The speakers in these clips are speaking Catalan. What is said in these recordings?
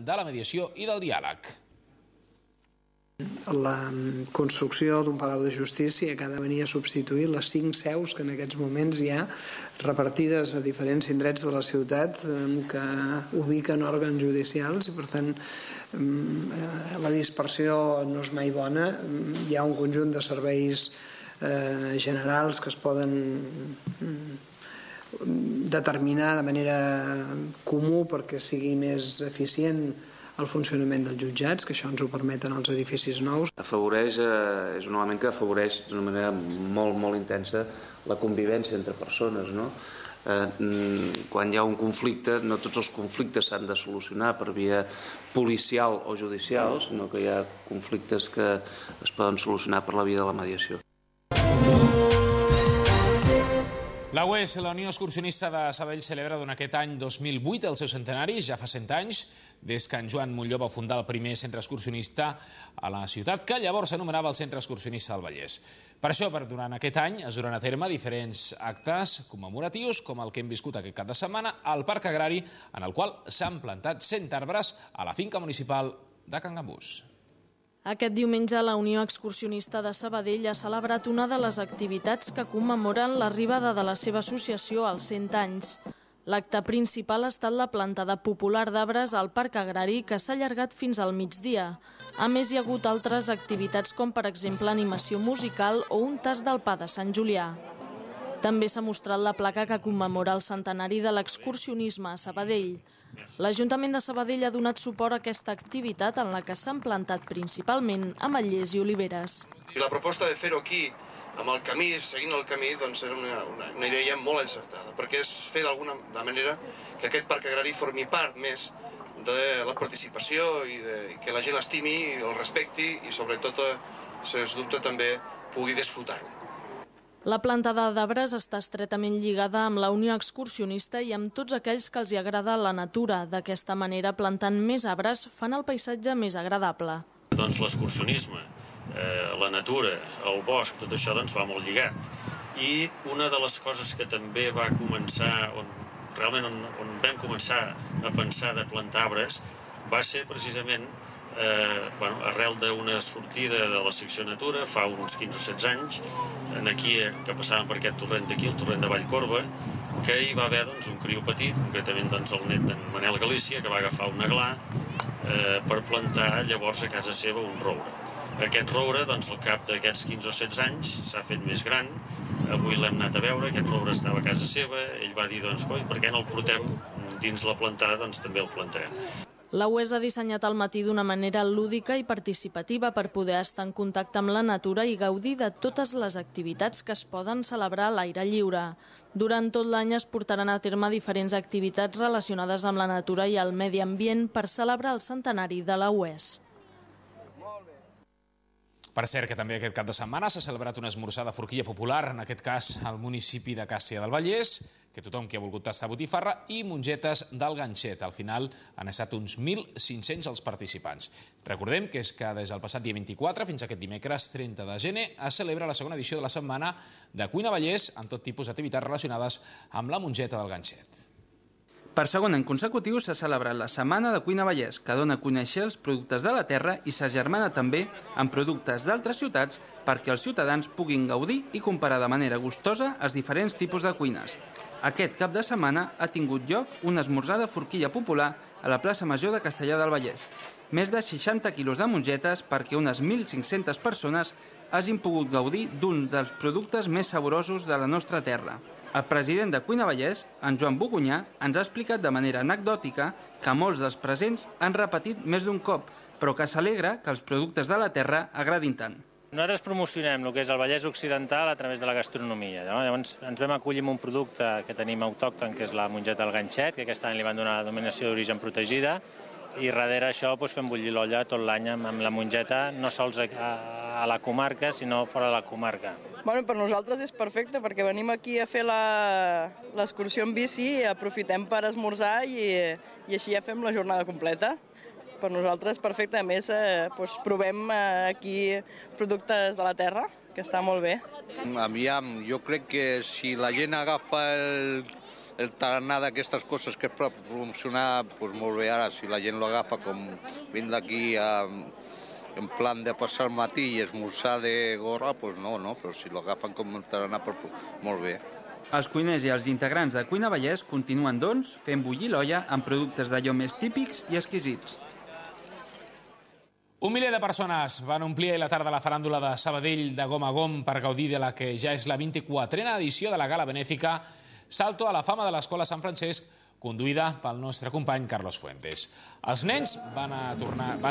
de la mediació i del diàleg. La construcció d'un palau de justícia que ha de venir a substituir les 5 seus que en aquests moments hi ha repartides a diferents indrets de la ciutat que ubiquen òrgans judicials i per tant la dispersió no és mai bona. Hi ha un conjunt de serveis generals que es poden determinar de manera comú perquè sigui més eficient el funcionament dels jutjats, que això ens ho permeten els edificis nous. És un element que afavoreix d'una manera molt, molt intensa la convivència entre persones, no? Quan hi ha un conflicte, no tots els conflictes s'han de solucionar per via policial o judicial, sinó que hi ha conflictes que es poden solucionar per la via de la mediació. La UES, la Unió Excursionista de Sabadell, celebra durant aquest any 2008 el seu centenari, ja fa 100 anys, des que en Joan Montlló va fundar el primer centre excursionista a la ciutat, que llavors s'anomenava el Centre Excursionista del Vallès. Per això, durant aquest any, es duran a terme diferents actes commemoratius, com el que hem viscut aquest cap de setmana al Parc Agrari, en el qual s'han plantat 100 arbres a la finca municipal de Can Gambús. Aquest diumenge, la Unió Excursionista de Sabadell ha celebrat una de les activitats que commemoren l'arribada de la seva associació als 100 anys. L'acte principal ha estat la plantada popular d'arbres al Parc Agrari, que s'ha allargat fins al migdia. A més, hi ha hagut altres activitats com, per exemple, animació musical o un tast del pa de Sant Julià. També s'ha mostrat la placa que commemora el centenari de l'excursionisme a Sabadell. L'Ajuntament de Sabadell ha donat suport a aquesta activitat en la que s'han plantat principalment ametllers i oliveres. I la proposta de fer-ho aquí, amb el camí, seguint el camí, doncs era una idea molt encertada, perquè és fer d'alguna manera que aquest parc agrari formi part més de la participació i que la gent l'estimi, el respecti i sobretot, sens dubte, també pugui disfrutar-ho. La plantada d'arbres està estretament lligada amb la Unió Excursionista i amb tots aquells que els agrada la natura. D'aquesta manera, plantant més arbres fan el paisatge més agradable. Doncs l'excursionisme, la natura, el bosc, tot això va molt lligat. I una de les coses que també va començar, on vam començar a pensar de plantar arbres, va ser precisament arrel d'una sortida de la secció Natura fa uns 15 o 16 anys, aquí que passàvem per aquest torrent d'aquí, el torrent de Vallcorba, que hi va haver un criu petit, concretament el net d'en Manel Galícia, que va agafar un aglà per plantar llavors a casa seva un roure. Aquest roure, al cap d'aquests 15 o 16 anys, s'ha fet més gran. Avui l'hem anat a veure, aquest roure estava a casa seva, ell va dir, per què no el portem dins la plantada, també el plantarem. La UES ha dissenyat el matí d'una manera lúdica i participativa per poder estar en contacte amb la natura i gaudir de totes les activitats que es poden celebrar a l'aire lliure. Durant tot l'any es portaran a terme diferents activitats relacionades amb la natura i el medi ambient per celebrar el centenari de la UES. Per cert, que també aquest cap de setmana s'ha celebrat un esmorzar de forquilla popular, en aquest cas al municipi de Càssia del Vallès, que tothom qui ha volgut tastar botifarra, i mongetes del ganxet. Al final han estat uns 1.500 els participants. Recordem que és que des del passat dia 24 fins aquest dimecres 30 de gener es celebra la segona edició de la setmana de Cuina Vallès amb tot tipus d'activitats relacionades amb la mongeta del ganxet. Per segon any consecutiu s'ha celebrat la Setmana de Cuina Vallès, que dona a conèixer els productes de la terra i s'agermana també amb productes d'altres ciutats perquè els ciutadans puguin gaudir i comparar de manera gustosa els diferents tipus de cuines. Aquest cap de setmana ha tingut lloc un esmorzar de forquilla popular a la plaça Major de Castellar del Vallès. Més de 60 quilos de mongetes perquè unes 1.500 persones hagin pogut gaudir d'un dels productes més saborosos de la nostra terra. El president de Cuina Vallès, en Joan Bogunyà, ens ha explicat de manera anecdòtica que molts dels presents han repetit més d'un cop, però que s'alegra que els productes de la terra agradin tant. Nosaltres promocionem el que és el Vallès Occidental a través de la gastronomia. Llavors ens vam acollir amb un producte que tenim autòcton, que és la mongeta del ganxet, que aquest any li van donar la denominació d'origen protegida, i darrere això fem bullir l'olla tot l'any amb la mongeta, no sols a la comarca, sinó fora de la comarca. Per nosaltres és perfecte, perquè venim aquí a fer l'excursió en bici, aprofitem per esmorzar i així ja fem la jornada completa. Per nosaltres és perfecte, a més provem aquí productes de la terra, que està molt bé. Aviam, jo crec que si la gent agafa el tarannà d'aquestes coses que és per promocionar, doncs molt bé. Ara, si la gent lo agafa com vindre aquí en plan de passar el matí i esmorzar de gorra, doncs no, però si lo agafen com un tarannà, molt bé. Els cuiners i els integrants de Cuina Vallès continuen, doncs, fent bullir l'olla amb productes d'allò més típics i exquisits. Un miler de persones van omplir la tarda la faràndula de Sabadell de gom a gom per gaudir de la que ja és la 24a edició de la gala benèfica Salto a la fama de l'Escola Sant Francesc, conduïda pel nostre company Carlos Fuentes. Els nens van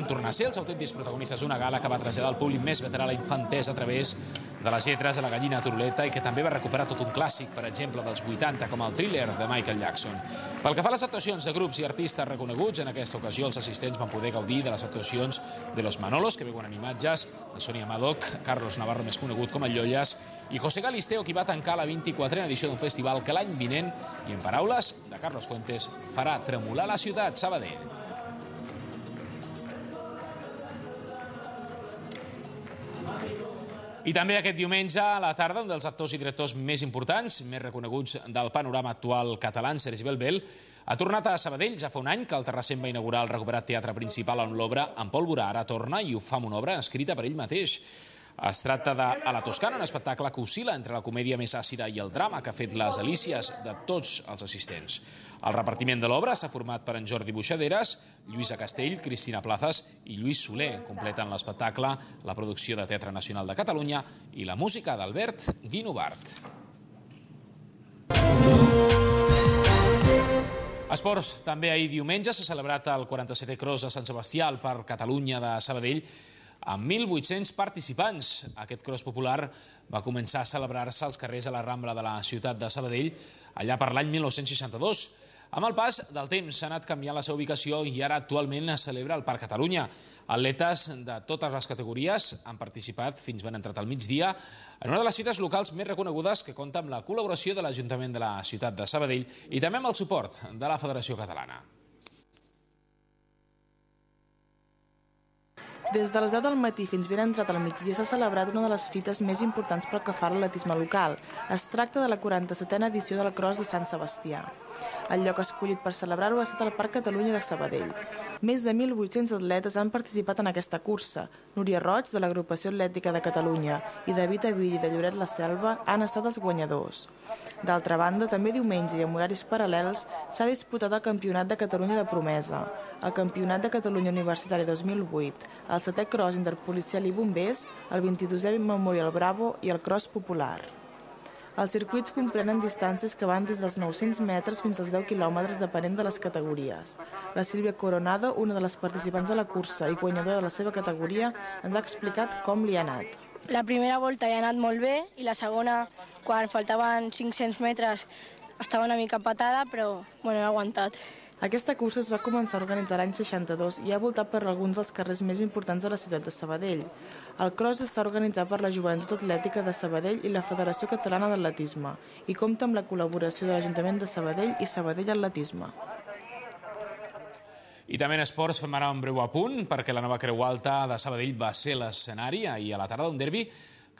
tornar a ser els autèntics protagonistes d'una gala que va traslladar al públic més veterà la infantesa a través de les lletres de la gallina turuleta i que també va recuperar tot un clàssic, per exemple, dels 80, com el Thriller de Michael Jackson. Pel que fa a les actuacions de grups i artistes reconeguts, en aquesta ocasió els assistents van poder gaudir de les actuacions de Los Manolos, que veuen en imatges, de Sonia Madoc, Carlos Navarro, més conegut com el Llolles, i José Galisteo, qui va tancar la 24a edició d'un festival que l'any vinent, i en paraules de Carlos Fuentes, farà tremolar la ciutat, Sabadell. I també aquest diumenge a la tarda, un dels actors i directors més importants, més reconeguts del panorama actual català, Sergi Belbel, ha tornat a Sabadell. Ja fa un any que el terrassenc va inaugurar el recuperat teatre principal on l'obra En pólvora. Ara torna i ho fa amb una obra escrita per ell mateix. Es tracta de A la Toscana, un espectacle que oscil·la entre la comèdia més àcida i el drama que ha fet les delícies de tots els assistents. El repartiment de l'obra s'ha format per en Jordi Buixaderes, Lluïsa Castell, Cristina Plazas i Lluís Soler. Completen l'espectacle la producció de Teatre Nacional de Catalunya i la música d'Albert Guinovart. Esports. També ahir diumenge s'ha celebrat el 47è Cros de Sant Sebastià al Parc Catalunya de Sabadell amb 1.800 participants. Aquest cros popular va començar a celebrar-se als carrers de la Rambla de la ciutat de Sabadell allà per l'any 1962. Amb el pas del temps s'ha anat canviant la seva ubicació i ara actualment es celebra al Parc Catalunya. Atletes de totes les categories han participat fins ben entrat al migdia en una de les cites locals més reconegudes que compta amb la col·laboració de l'Ajuntament de la ciutat de Sabadell i també amb el suport de la Federació Catalana. Des de les 10 del matí fins ben entrat al migdia s'ha celebrat una de les fites més importants pel que fa a l'atletisme local. Es tracta de la 47a edició del Cros de Sant Sebastià. El lloc escollit per celebrar-ho ha estat el Parc Catalunya de Sabadell. Més de 1.800 atletes han participat en aquesta cursa. Núria Roig, de l'Agrupació Atlètica de Catalunya, i David Avidi, de Lloret la Selva, han estat els guanyadors. D'altra banda, també diumenge i amb horaris paral·lels s'ha disputat el Campionat de Catalunya de Promesa, el Campionat de Catalunya Universitari 2008, el 7è Cros Interpolicial i Bombers, el 22è Memorial Bravo i el Cros Popular. Els circuits comprenen distàncies que van des dels 900 metres fins als 10 quilòmetres depenent de les categories. La Sílvia Coronado, una de les participants de la cursa i guanyadora de la seva categoria, ens ha explicat com li ha anat. La primera volta hi ha anat molt bé i la segona, quan faltaven 500 metres, estava una mica patada, però he aguantat. Aquesta cursa es va començar a organitzar l'any 62 i ha voltat per alguns dels carrers més importants de la ciutat de Sabadell. El Cros està organitzat per la Joventut Atlètica de Sabadell i la Federació Catalana d'Atletisme i compta amb la col·laboració de l'Ajuntament de Sabadell i Sabadell Atletisme. I també en esports fem ara un breu apunt perquè la nova Creu Alta de Sabadell va ser l'escenari ahir a la tarda d'un derbi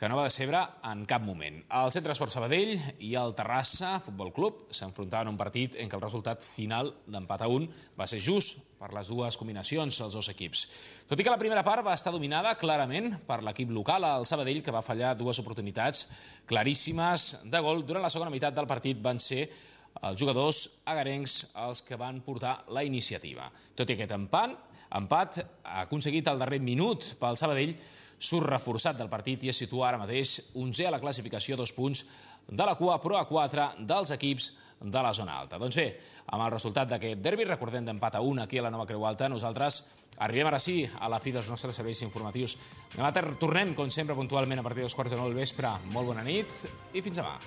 que no va decebre en cap moment. El Centre Esport Sabadell i el Terrassa Futbol Club s'enfrontaven a un partit en què el resultat final d'empat a 1 va ser just per les dues combinacions, els dos equips. Tot i que la primera part va estar dominada clarament per l'equip local, el Sabadell, que va fallar dues oportunitats claríssimes de gol. Durant la segona meitat del partit van ser els jugadors agarencs els que van portar la iniciativa. Tot i aquest empat aconseguit al darrer minut pel Sabadell, surt reforçat del partit i es situa ara mateix 11è a la classificació, 2 punts de la cua, però a 4 dels equips de la zona alta. Doncs bé, amb el resultat d'aquest derbi, recordem d'empat a 1 aquí a la nova Creu Alta, nosaltres arribem ara sí a la fi dels nostres serveis informatius. Demà tornem, com sempre, puntualment a partir dels 8:45 del vespre. Molt bona nit i fins demà.